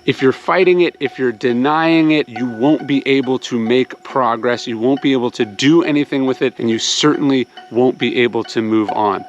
If you're fighting it, if you're denying it, you won't be able to make progress. You won't be able to do anything with it, and you certainly won't be able to move on.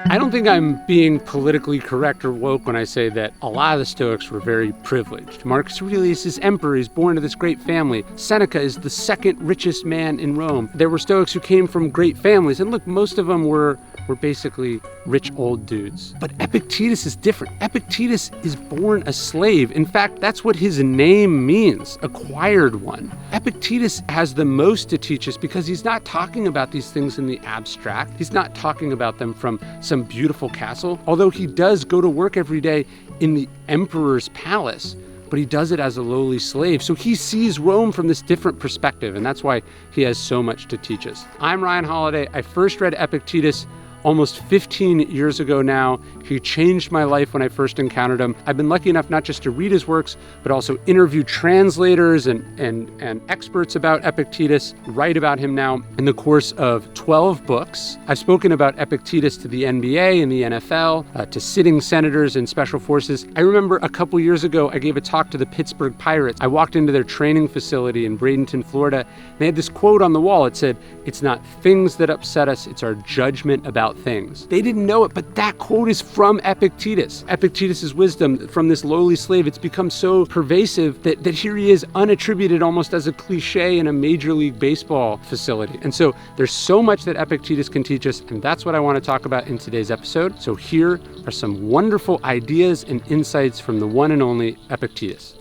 I don't think I'm being politically correct or woke when I say that a lot of the Stoics were very privileged. Marcus Aurelius is emperor, he's born to this great family. Seneca is the second richest man in Rome. There were Stoics who came from great families, and look, most of them were basically rich old dudes. But Epictetus is different. Epictetus is born a slave. In fact, that's what his name means, acquired one. Epictetus has the most to teach us because he's not talking about these things in the abstract. He's not talking about them from some beautiful castle, although he does go to work every day in the emperor's palace, but he does it as a lowly slave. So he sees Rome from this different perspective, and that's why he has so much to teach us. I'm Ryan Holiday. I first read Epictetus almost 15 years ago now. He changed my life when I first encountered him. I've been lucky enough not just to read his works, but also interview translators and experts about Epictetus, write about him now in the course of 12 books. I've spoken about Epictetus to the NBA and the NFL, to sitting senators and special forces. I remember a couple years ago, I gave a talk to the Pittsburgh Pirates. I walked into their training facility in Bradenton, Florida. They had this quote on the wall. It said, "It's not things that upset us, it's our judgment about things." They didn't know it, but that quote is from Epictetus. Epictetus's wisdom from this lowly slave, it's become so pervasive that here he is unattributed almost as a cliche in a Major League Baseball facility. And so there's so much that Epictetus can teach us, and that's what I want to talk about in today's episode. So here are some wonderful ideas and insights from the one and only Epictetus.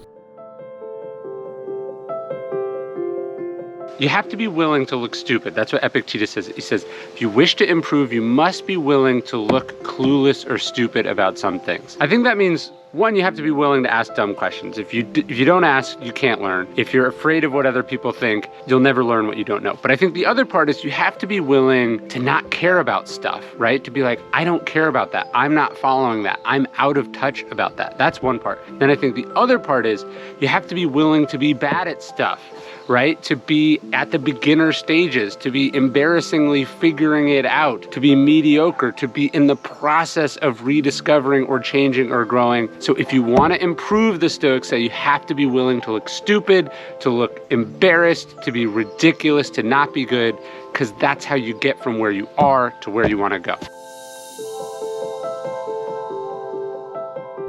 You have to be willing to look stupid. That's what Epictetus says. He says, if you wish to improve, you must be willing to look clueless or stupid about some things. I think that means, one, you have to be willing to ask dumb questions. If you don't ask, you can't learn. If you're afraid of what other people think, you'll never learn what you don't know. But I think the other part is you have to be willing to not care about stuff, right? To be like, I don't care about that. I'm not following that. I'm out of touch about that. That's one part. Then I think the other part is you have to be willing to be bad at stuff, right? To be at the beginner stages, to be embarrassingly figuring it out, to be mediocre, to be in the process of rediscovering or changing or growing. So if you want to improve, the Stoics say you have to be willing to look stupid, to look embarrassed, to be ridiculous, to not be good, because that's how you get from where you are to where you want to go.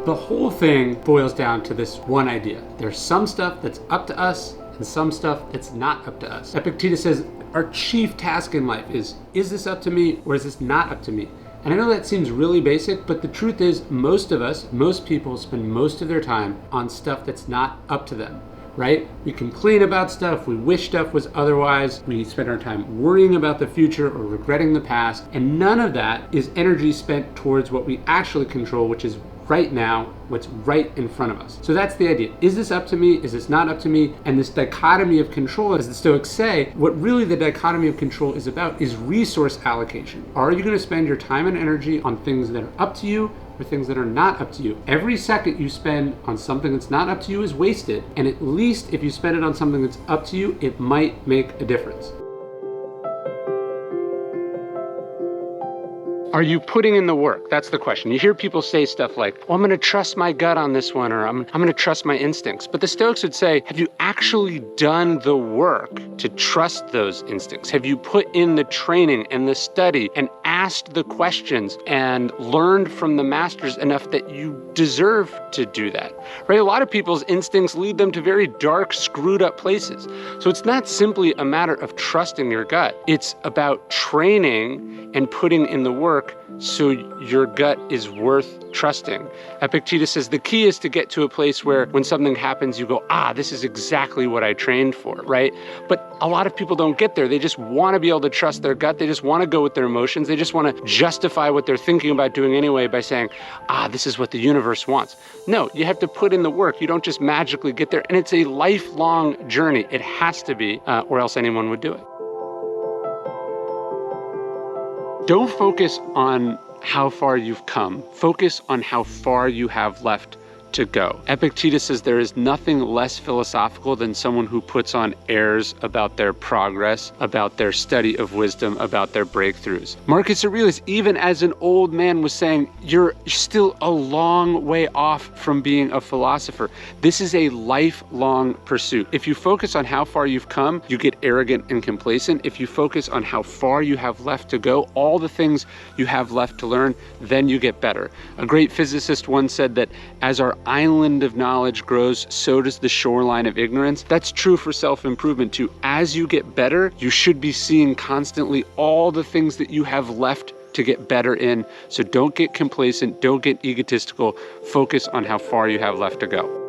The whole thing boils down to this one idea. There's some stuff that's up to us and some stuff that's not up to us. Epictetus says our chief task in life is this up to me or is this not up to me? And I know that seems really basic, but the truth is most of us, most people spend most of their time on stuff that's not up to them, right? We complain about stuff, we wish stuff was otherwise, we spend our time worrying about the future or regretting the past, and none of that is energy spent towards what we actually control, which is right now, what's right in front of us. So that's the idea. Is this up to me? Is this not up to me? And this dichotomy of control, as the Stoics say, what really the dichotomy of control is about is resource allocation. Are you going to spend your time and energy on things that are up to you or things that are not up to you? Every second you spend on something that's not up to you is wasted. And at least if you spend it on something that's up to you, it might make a difference. Are you putting in the work? That's the question. You hear people say stuff like, well, I'm going to trust my gut on this one, or I'm going to trust my instincts. But the Stoics would say, have you actually done the work to trust those instincts? Have you put in the training and the study and asked the questions and learned from the masters enough that you deserve to do that, right? A lot of people's instincts lead them to very dark, screwed up places. So it's not simply a matter of trusting your gut. It's about training and putting in the work so your gut is worth trusting. Epictetus says the key is to get to a place where when something happens, you go, this is exactly what I trained for, right? But a lot of people don't get there. They just want to be able to trust their gut. They just want to go with their emotions. They just want to justify what they're thinking about doing anyway by saying, this is what the universe wants. No, you have to put in the work. You don't just magically get there. And it's a lifelong journey. It has to be, or else anyone would do it. Don't focus on how far you've come. Focus on how far you have left to go. Epictetus says there is nothing less philosophical than someone who puts on airs about their progress, about their study of wisdom, about their breakthroughs. Marcus Aurelius, even as an old man, was saying, you're still a long way off from being a philosopher. This is a lifelong pursuit. If you focus on how far you've come, you get arrogant and complacent. If you focus on how far you have left to go, all the things you have left to learn, then you get better. A great physicist once said that as our island of knowledge grows, so does the shoreline of ignorance. That's true for self-improvement too. As you get better, you should be seeing constantly all the things that you have left to get better in. So don't get complacent, don't get egotistical, focus on how far you have left to go.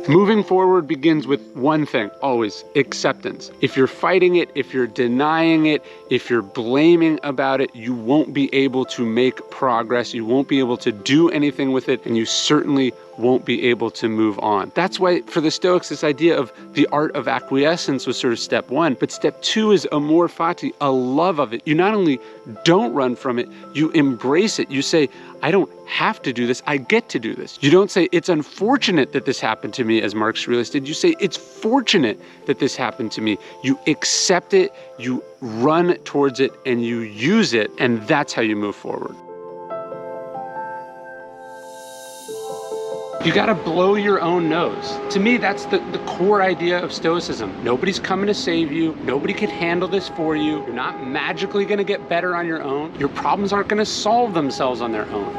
Moving forward begins with one thing, always, acceptance. If you're fighting it, if you're denying it, if you're blaming about it, you won't be able to make progress, you won't be able to do anything with it, and you certainly won't be able to move on. That's why for the Stoics, this idea of the art of acquiescence was sort of step one, but step two is amor fati, a love of it. You not only don't run from it, you embrace it. You say, I don't have to do this, I get to do this. You don't say, it's unfortunate that this happened to me, as Marcus Aurelius did. You say, it's fortunate that this happened to me. You accept it, you run towards it, and you use it, and that's how you move forward. You gotta blow your own nose. To me, that's the core idea of Stoicism. Nobody's coming to save you. Nobody can handle this for you. You're not magically gonna get better on your own. Your problems aren't gonna solve themselves on their own.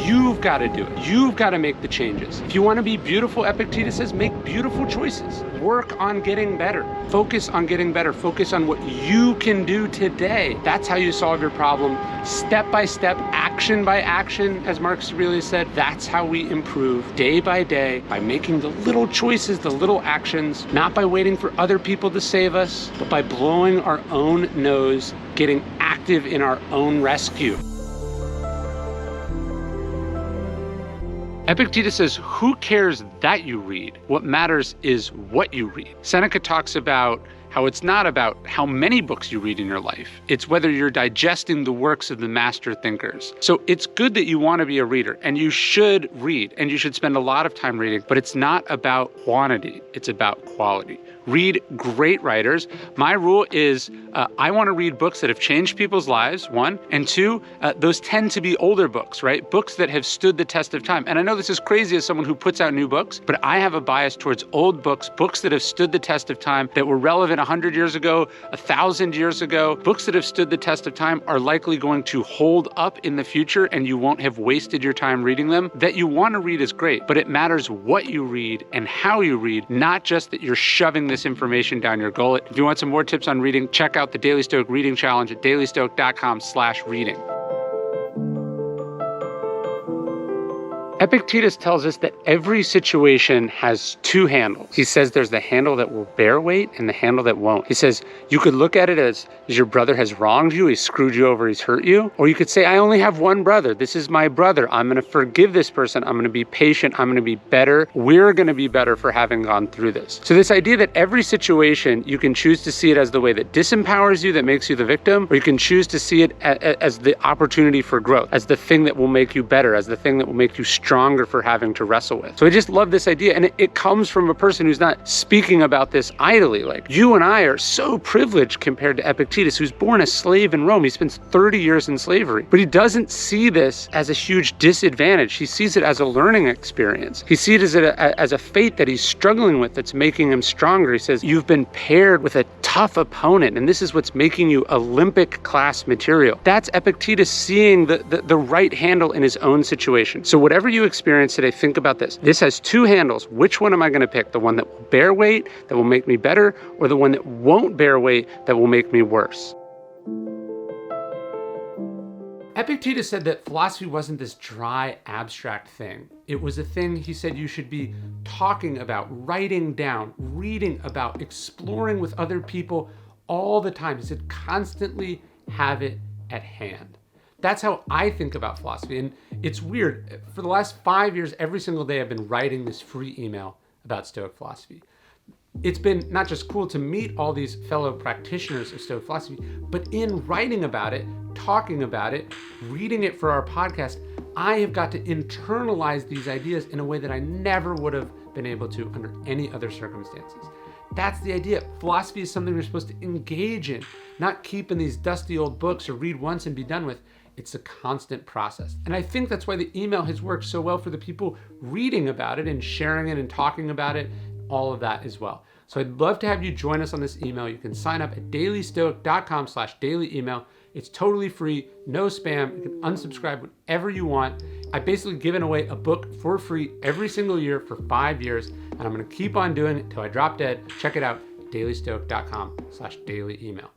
You've got to do it. You've got to make the changes. If you want to be beautiful, Epictetus says, make beautiful choices. Work on getting better. Focus on getting better. Focus on what you can do today. That's how you solve your problem. Step by step, action by action, as Marcus Aurelius said, that's how we improve day by day, by making the little choices, the little actions, not by waiting for other people to save us, but by blowing our own nose, getting active in our own rescue. Epictetus says, who cares that you read? What matters is what you read. Seneca talks about how it's not about how many books you read in your life. It's whether you're digesting the works of the master thinkers. So it's good that you want to be a reader, and you should read, and you should spend a lot of time reading, but it's not about quantity, it's about quality. Read great writers. My rule is I want to read books that have changed people's lives, one, and two, those tend to be older books, right? Books that have stood the test of time. And I know this is crazy as someone who puts out new books, but I have a bias towards old books, books that have stood the test of time, that were relevant 100 years ago, 1,000 years ago. Books that have stood the test of time are likely going to hold up in the future, and you won't have wasted your time reading them. That you want to read is great, but it matters what you read and how you read, not just that you're shoving this information down your gullet. If you want some more tips on reading, check out the Daily Stoic Reading Challenge at dailystoic.com/reading. Epictetus tells us that every situation has two handles. He says there's the handle that will bear weight and the handle that won't. He says you could look at it as your brother has wronged you, he's screwed you over, he's hurt you. Or you could say, I only have one brother. This is my brother. I'm gonna forgive this person. I'm gonna be patient. I'm gonna be better. We're gonna be better for having gone through this. So this idea that every situation, you can choose to see it as the way that disempowers you, that makes you the victim, or you can choose to see it as the opportunity for growth, as the thing that will make you better, as the thing that will make you stronger for having to wrestle with. So I just love this idea, and it comes from a person who's not speaking about this idly. Like, you and I are so privileged compared to Epictetus, who's born a slave in Rome. He spends 30 years in slavery, but he doesn't see this as a huge disadvantage. He sees it as a learning experience. He sees it as a fate that he's struggling with that's making him stronger. He says, you've been paired with a tough opponent, and this is what's making you Olympic class material. That's Epictetus seeing the right handle in his own situation. So whatever you experience today, think about this. This has two handles. Which one am I going to pick? The one that will bear weight, that will make me better, or the one that won't bear weight, that will make me worse? Epictetus said that philosophy wasn't this dry, abstract thing. It was a thing, he said, you should be talking about, writing down, reading about, exploring with other people all the time. He said, constantly have it at hand. That's how I think about philosophy. And it's weird. For the last 5 years, every single day, I've been writing this free email about Stoic philosophy. It's been not just cool to meet all these fellow practitioners of Stoic philosophy, but in writing about it, talking about it, reading it for our podcast, I have got to internalize these ideas in a way that I never would have been able to under any other circumstances. That's the idea. Philosophy is something we're supposed to engage in, not keep in these dusty old books or read once and be done with. It's a constant process. And I think that's why the email has worked so well for the people reading about it and sharing it and talking about it, all of that as well. So I'd love to have you join us on this email. You can sign up at dailystoic.com/daily email. It's totally free, no spam. You can unsubscribe whenever you want. I've basically given away a book for free every single year for 5 years, and I'm gonna keep on doing it until I drop dead. Check it out, dailystoic.com/daily email.